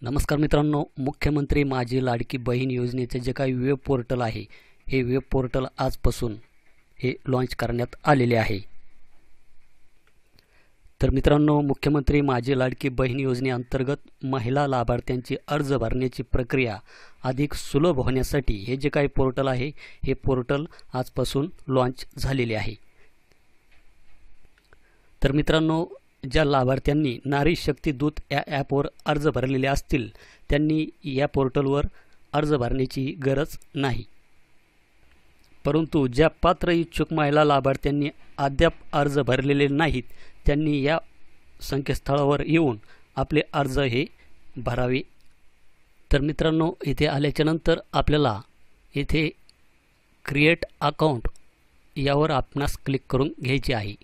नमस्कार मित्रांनो, मुख्यमंत्री माझी लाडकी बहीण योजनेचे जे काही वेब पोर्टल आहे, हे वेब पोर्टल आजपासून हे लॉन्च करण्यात आलेले आहे। तर मित्रांनो, मुख्यमंत्री माझी लाडकी बहीण योजनेअंतर्गत महिला लाभार्थ्यांची अर्ज भरण्याची प्रक्रिया अधिक सुलभ होण्यासाठी हे जे काही पोर्टल आहे, हे पोर्टल आजपासून लॉन्च झालेले आहे। तर मित्रांनो, ज्या लाभार्थ्यांनी नारी शक्ती दूत या ॲपवर अर्ज भरलेले असतील त्यांनी या पोर्टलवर अर्ज भरण्याची गरज नाही, परंतु ज्या पात्र इच्छुक महिला लाभार्थ्यांनी अद्याप अर्ज भरलेले नाहीत त्यांनी या संकेतस्थळावर येऊन आपले अर्ज हे भरावे। तर मित्रांनो, इथे आल्याच्या नंतर आपल्याला इथे क्रिएट अकाउंट यावर आपणास क्लिक करून घ्यायचे आहे।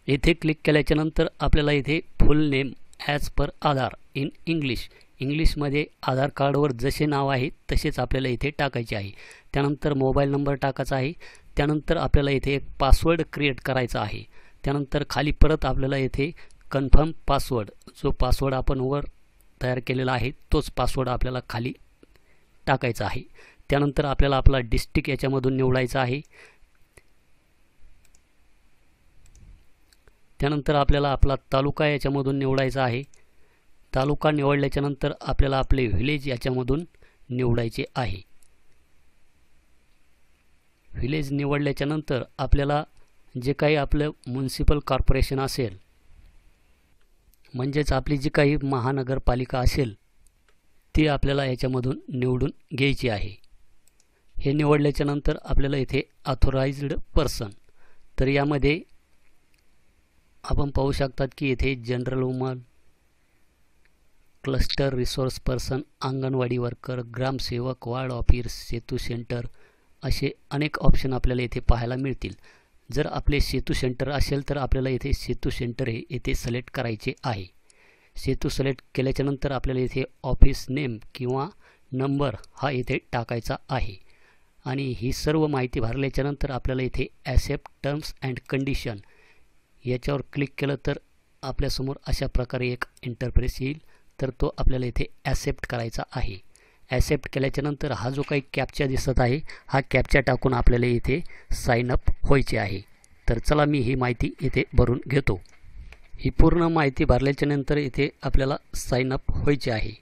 इथे क्लिक केल्याच्या नंतर आपल्याला इथे फुल name as per Aadhaar in इंग्लिशमध्ये आधार कार्डवर जसे नाव आहे तसेच आपल्याला इथे टाकायचे आहे। त्यानंतर मोबाईल नंबर टाकायचा आहे। त्यानंतर आपल्याला इथे एक पासवर्ड क्रिएट करायचा आहे। त्यानंतर खाली परत आपल्याला इथे कन्फर्म पासवर्ड, जो पासवर्ड आपण वर तयार केलेला आहे तोच पासवर्ड आपल्याला खाली टाकायचा आहे। त्यानंतर आपल्याला आपला डिस्ट्रिक्ट याच्यामधून निवडायचा आहे। त्यानंतर आपल्याला आपला तालुका याच्यामधून निवडायचा आहे। तालुका निवडल्याच्या नंतर आपल्याला आपले व्हिलेज याच्यामधून निवडायचे आहे। व्हिलेज निवडल्याच्या नंतर आपल्याला जे काही आपलं म्युनिसिपल कॉर्पोरेशन असेल, म्हणजेच आपली जी काही महानगरपालिका असेल ती आपल्याला याच्यामधून निवडून घ्यायची आहे। हे निवडल्याच्या नंतर आपल्याला इथे ऑथोराइज्ड पर्सन, तर यामध्ये आपण पाहू शकतात की इथे general woman, cluster resource person, anganwadi worker, ग्रामसेवक, वार्ड ऑफिस, सेतू सेंटर असे अनेक ऑप्शन आपल्याला इथे पाहायला मिळतील। जर आपले सेतू सेंटर असेल तर आपल्याला इथे सेतू सेंटर हे इथे सिलेक्ट करायचे आहे। सेतू सिलेक्ट केल्याच्या नंतर आपल्याला इथे ऑफिस नेम किंवा नंबर हा इथे टाकायचा आहे आणि ही सर्व माहिती भरल्याच्या नंतर आपल्याला इथे ॲक्सेप्ट टर्म्स अँड कंडिशन याच्यावर क्लिक केलं तर आपल्यासमोर अशा प्रकारे एक इंटरफेस येईल, तर तो आपल्याला इथे ॲक्सेप्ट करायचा आहे। ॲक्सेप्ट केल्याच्या नंतर हा जो काही कॅप्चा दिसत आहे हा कॅप्चा टाकून आपल्याला इथे साइन अप व्हायचे आहे। तर चला मी ही माहिती इथे भरून घेतो। ही पूर्ण माहिती भरल्याच्या नंतर इथे आपल्याला साइन अप व्हायचे आहे।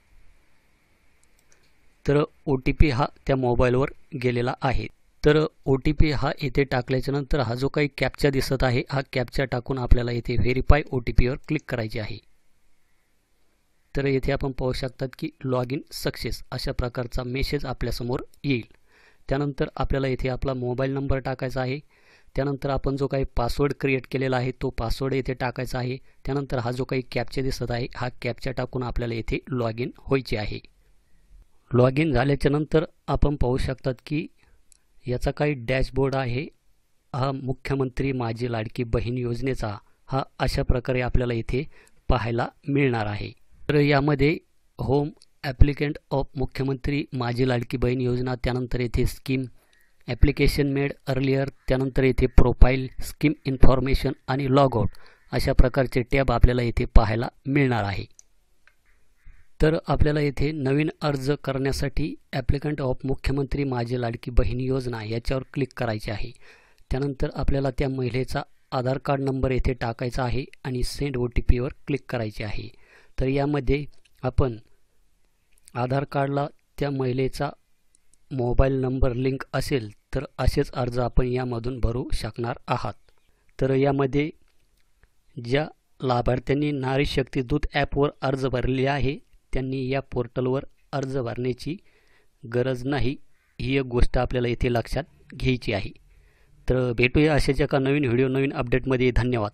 तर OTP हा त्या मोबाईलवर गेलेला आहे। तर OTP हा इथे टाकल्याच्या नंतर हा जो काही कॅप्चा दिसत आहे हा कॅप्चा टाकून आपल्याला इथे व्हेरीफाय OTPवर क्लिक करायचे आहे। तर येथे आपण पाहू शकतात की लॉग इन सक्सेस अशा प्रकारचा मेसेज आपल्यासमोर येईल। त्यानंतर आपल्याला इथे आपला मोबाईल नंबर टाकायचा आहे। त्यानंतर आपण जो काही पासवर्ड क्रिएट केलेला आहे तो पासवर्ड इथे टाकायचा आहे। त्यानंतर हा जो काही कॅप्चा दिसत आहे हा कॅप्चा टाकून आपल्याला इथे लॉग इन व्हायचे आहे। लॉग इन झाल्याच्या नंतर आपण पाहू शकतात की याचा काही डॅशबोर्ड आहे, हा मुख्यमंत्री माझी लाडकी बहीण योजनेचा हा अशा प्रकारे आपल्याला इथे पाहायला मिळणार आहे। तर यामध्ये होम, ॲप्लिकेंट ऑफ मुख्यमंत्री माझी लाडकी बहीण योजना, त्यानंतर येथे स्कीम, ॲप्लिकेशन मेड अर्लियर, त्यानंतर येथे प्रोफाईल, स्कीम इन्फॉर्मेशन आणि लॉग आउट अशा प्रकारचे टॅब आपल्याला इथे पाहायला मिळणार आहे। तर आपल्याला येथे नवीन अर्ज करण्यासाठी ॲप्लिकंट ऑफ मुख्यमंत्री माझी लाडकी बहीण योजना याच्यावर क्लिक करायचे आहे। त्यानंतर आपल्याला त्या महिलेचा आधार कार्ड नंबर येथे टाकायचा आहे आणि सेंड OTPवर क्लिक करायचे आहे। तर यामध्ये आपण आधार कार्डला त्या महिलेचा मोबाईल नंबर लिंक असेल तर असेच अर्ज आपण यामधून भरू शकणार आहात। तर यामध्ये ज्या लाभार्थ्यांनी नारी शक्ती दूत ॲपवर अर्ज भरले आहे त्यांनी या पोर्टलवर अर्ज भरण्याची गरज नाही, ही एक गोष्ट आपल्याला इथे लक्षात घ्यायची आहे। तर भेटूया अशाच एका नवीन व्हिडिओ, नवीन अपडेटमध्ये। धन्यवाद।